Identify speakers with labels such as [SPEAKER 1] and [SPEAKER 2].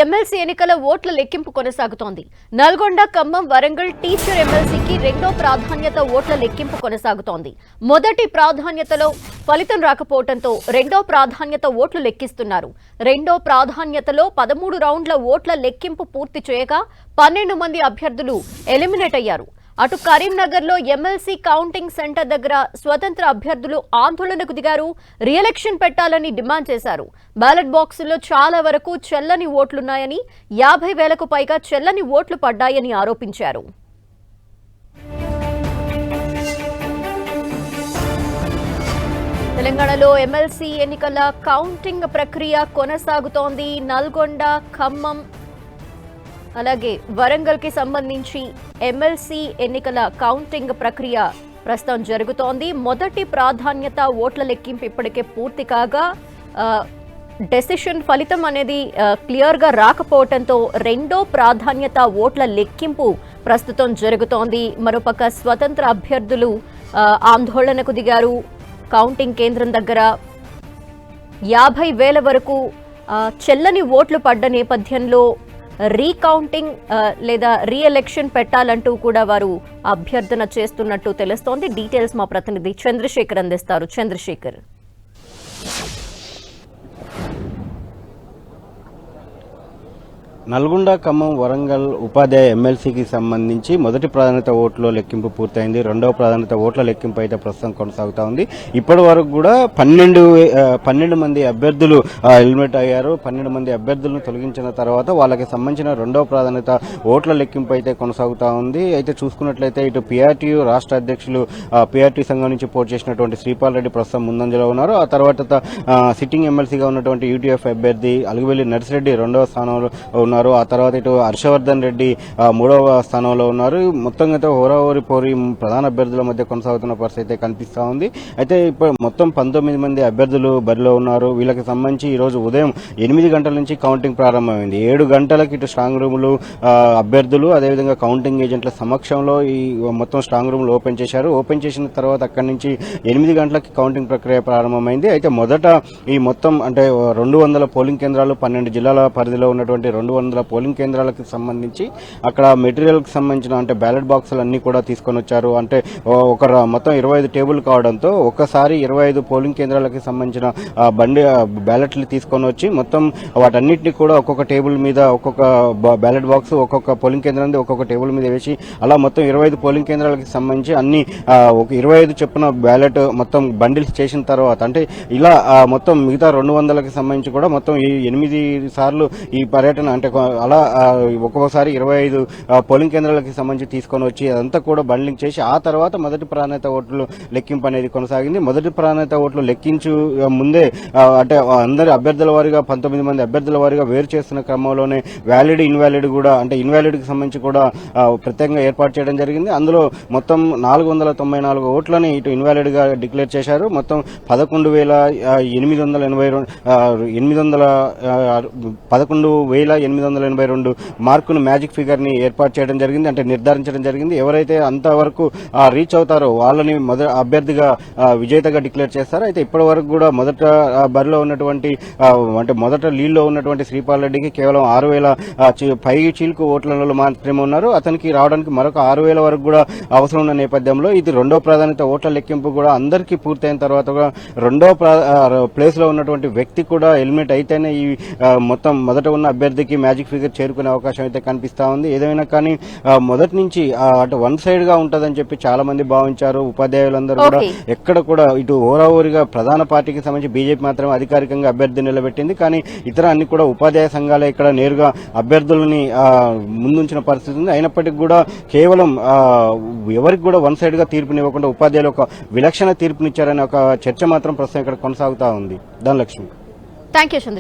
[SPEAKER 1] MLC ఎన్నికల ఓట్ల లెక్కింపు కొనసాగుతోంది. నల్గొండ, ఖమ్మం, వరంగల్ టీచర్ ఎమ్మెల్సీకి రెండో ప్రాధాన్యత ఓట్ల లెక్కింపు కొనసాగుతోంది. మొదటి ప్రాధాన్యతలో ఫలితం రాకపోవడంతో రెండో ప్రాధాన్యత ఓట్లు లెక్కిస్తున్నారు. రెండో ప్రాధాన్యతలో 13 రౌండ్ల ఓట్ల లెక్కింపు పూర్తి చేయగా 12 మంది అభ్యర్థులు ఎలిమినేట్ అయ్యారు. అటు కరీంనగర్లో ఎమ్మెల్సీ కౌంటింగ్ సెంటర్ దగ్గర స్వతంత్ర అభ్యర్థులు ఆందోళనకు దిగారు. రీఎలక్షన్ పెట్టాలని డిమాండ్ చేశారు. బ్యాలెట్ బాక్సుల్లో చాలా వరకు చెల్లని ఓట్లున్నాయని, 50,000కు పైగా చెల్లని ఓట్లు పడ్డాయని ఆరోపించారు. తెలంగాణలో ఎమ్మెల్సీ ఎన్నికల కౌంటింగ్ ప్రక్రియ కొనసాగుతోంది. నల్గొండ, ఖమ్మం అలాగే వరంగల్ కి సంబంధించి ఎమ్మెల్సీ ఎన్నికల కౌంటింగ్ ప్రక్రియ ప్రస్తుతం జరుగుతోంది. మొదటి ప్రాధాన్యత ఓట్ల లెక్కింపు ఇప్పటికే పూర్తి కాగా డెసిషన్ ఫలితం అనేది క్లియర్ గా రాకపోవడంతో రెండో ప్రాధాన్యత ఓట్ల లెక్కింపు ప్రస్తుతం జరుగుతోంది. మరోపక్క స్వతంత్ర అభ్యర్థులు ఆందోళనకు దిగారు. కౌంటింగ్ కేంద్రం దగ్గర 50,000 వరకు చెల్లని ఓట్లు పడ్డ నేపథ్యంలో రీకౌంటింగ్ లేదా రీఎలక్షన్ పెట్టాలంటూ కూడా వారు అభ్యర్థన చేస్తున్నట్టు తెలుస్తోంది. డీటెయిల్స్ మా ప్రతినిధి చంద్రశేఖర్ అందిస్తారు. చంద్రశేఖర్,
[SPEAKER 2] నల్గొండ, ఖమ్మం, వరంగల్ ఉపాధ్యాయ ఎమ్మెల్సీకి సంబంధించి మొదటి ప్రాధాన్యత ఓట్ల లెక్కింపు పూర్తయింది. రెండవ ప్రాధాన్యత ఓట్ల లెక్కింపు అయితే ప్రస్తుతం కొనసాగుతా ఉంది. ఇప్పటి వరకు కూడా 12 మంది అభ్యర్థులు ఎలిమినేట్ అయ్యారు. 12 మంది అభ్యర్థులను తొలగించిన తర్వాత వాళ్ళకి సంబంధించిన రెండవ ప్రాధాన్యత ఓట్ల లెక్కింపు అయితే కొనసాగుతా ఉంది. అయితే చూసుకున్నట్లయితే ఇటు పీఆర్టీయూ రాష్ట్ర అధ్యక్షులు పీఆర్టీ సంఘం నుంచి పోటీ చేసినటువంటి శ్రీపాల్ రెడ్డి ప్రస్తుతం ముందంజలో ఉన్నారు. ఆ తర్వాత సిట్టింగ్ ఎమ్మెల్సీగా ఉన్నటువంటి యూటీఎఫ్ అభ్యర్థి అలుగువెల్లి నర్సిరెడ్డి రెండవ స్థానంలో ఉన్నారు. ఆ తర్వాత ఇటు హర్షవర్ధన్ రెడ్డి 3వ స్థానంలో ఉన్నారు. మొత్తంగా హోరాహోరీ పోరి ప్రధాన అభ్యర్థుల మధ్య కొనసాగుతున్న పరిస్థితి అయితే కనిపిస్తా ఉంది. అయితే ఇప్పుడు మొత్తం 19 మంది అభ్యర్థులు బరిలో ఉన్నారు. వీళ్ళకి సంబంధించి ఈ రోజు ఉదయం 8 గంటల నుంచి కౌంటింగ్ ప్రారంభమైంది. 7 గంటలకు ఇటు స్ట్రాంగ్ రూములు అభ్యర్థులు అదేవిధంగా కౌంటింగ్ ఏజెంట్ల సమక్షంలో ఈ మొత్తం స్ట్రాంగ్ రూములు ఓపెన్ చేశారు. ఓపెన్ చేసిన తర్వాత అక్కడి నుంచి 8 గంటలకి కౌంటింగ్ ప్రక్రియ ప్రారంభమైంది. అయితే మొదట ఈ మొత్తం అంటే 200 పోలింగ్ కేంద్రాలు 12 జిల్లాల పరిధిలో ఉన్నటువంటి 200 పోలింగ్ కేంద్రాలకు సంబంధించి అక్కడ మెటీరియల్ కి సంబంధించిన అంటే బ్యాలెట్ బాక్సులు అన్ని కూడా తీసుకొని వచ్చారు. అంటే ఒక మొత్తం 25 టేబుల్ కావడంతో ఒక్కసారి 25 పోలింగ్ కేంద్రాలకు సంబంధించిన బ్యాలెట్లు తీసుకొని వచ్చి మొత్తం వాటన్నిటిని కూడా ఒక్కొక్క టేబుల్ మీద ఒక్కొక్క బ్యాలెట్ బాక్స్ ఒక్కొక్క పోలింగ్ కేంద్రాన్ని ఒక్కొక్క టేబుల్ మీద వేసి అలా మొత్తం 25 పోలింగ్ కేంద్రాలకు సంబంధించి అన్ని 25 చొప్పున బ్యాలెట్ మొత్తం బండిల్స్ చేసిన తర్వాత అంటే ఇలా మొత్తం మిగతా 200కి సంబంధించి కూడా మొత్తం 8 సార్లు ఈ పర్యటన అంటే అలా ఒక్కొక్కసారి 25 పోలింగ్ కేంద్రాలకి సంబంధించి తీసుకొని వచ్చి అదంతా కూడా బండ్లింగ్ చేసి ఆ తర్వాత మొదటి ప్రాధాన్యత ఓట్లు లెక్కింపు అనేది కొనసాగింది. మొదటి ప్రాధాన్యత ఓట్లు లెక్కించు ముందే అంటే అందరి అభ్యర్థుల వారిగా 19 మంది అభ్యర్థుల వారిగా వేరు చేస్తున్న క్రమంలోనే వ్యాలిడ్ ఇన్వాలిడ్ కూడా అంటే ఇన్వాలిడ్ కి సంబంధించి కూడా ప్రత్యేకంగా ఏర్పాటు చేయడం జరిగింది. అందులో మొత్తం 494 ఓట్లని ఇటు ఇన్వాలిడ్ గా డిక్లేర్ చేశారు. మొత్తం 11,882 మార్కును మ్యాజిక్ ఫిగర్ ని ఏర్పాటు చేయడం జరిగింది. అంటే నిర్ధారించడం జరిగింది. ఎవరైతే అంతవరకు రీచ్ అవుతారో వాళ్ళని అభ్యర్థిగా విజేతగా డిక్లేర్ చేస్తారు. అయితే ఇప్పటి వరకు కూడా మొదట బరిలో ఉన్నటువంటి అంటే మొదట లీడ్లో ఉన్నటువంటి శ్రీపాల్ రెడ్డికి కేవలం 6,000 పై చీల్కు ఓట్లలో మాత్రమే ఉన్నారు. అతనికి రావడానికి మరొక 6,000 వరకు కూడా అవసరం ఉన్న నేపథ్యంలో ఇది రెండో ప్రాధాన్యత ఓట్ల లెక్కింపు కూడా అందరికీ పూర్తయిన తర్వాత రెండో ప్లేస్ లో ఉన్నటువంటి వ్యక్తి కూడా ఎలిమినేట్ అయితేనే ఈ మొత్తం మొదట ఉన్న అభ్యర్థికి మ్యాజిక్ ఫిగర్ చేరుకునే అవకాశం అయితే కనిపిస్తా ఉంది. ఏదైనా కానీ మొదటి నుంచి అటు వన్ సైడ్ గా ఉంటదని చెప్పి చాలా మంది భావించారు. ఉపాధ్యాయులందరూ కూడా ఎక్కడ కూడా ఇటు ఓరాఓరిగా ప్రధాన పార్టీకి సంబంధించి బీజేపీ మాత్రమే అధికారికంగా అభ్యర్థి నిలబెట్టింది. కానీ ఇతర అన్ని కూడా ఉపాధ్యాయ సంఘాలే ఇక్కడ నేరుగా అభ్యర్థులని ముందుంచిన పరిస్థితి ఉంది. అయినప్పటికీ కూడా కేవలం ఎవరికి కూడా వన్ సైడ్ గా తీర్పునివ్వకుండా ఉపాధ్యాయులు ఒక విలక్షణ తీర్పునిచ్చారనే ఒక చర్చ మాత్రం ప్రస్తుతం ఇక్కడ కొనసాగుతా ఉంది. ధనలక్ష్మి.
[SPEAKER 1] Thank you.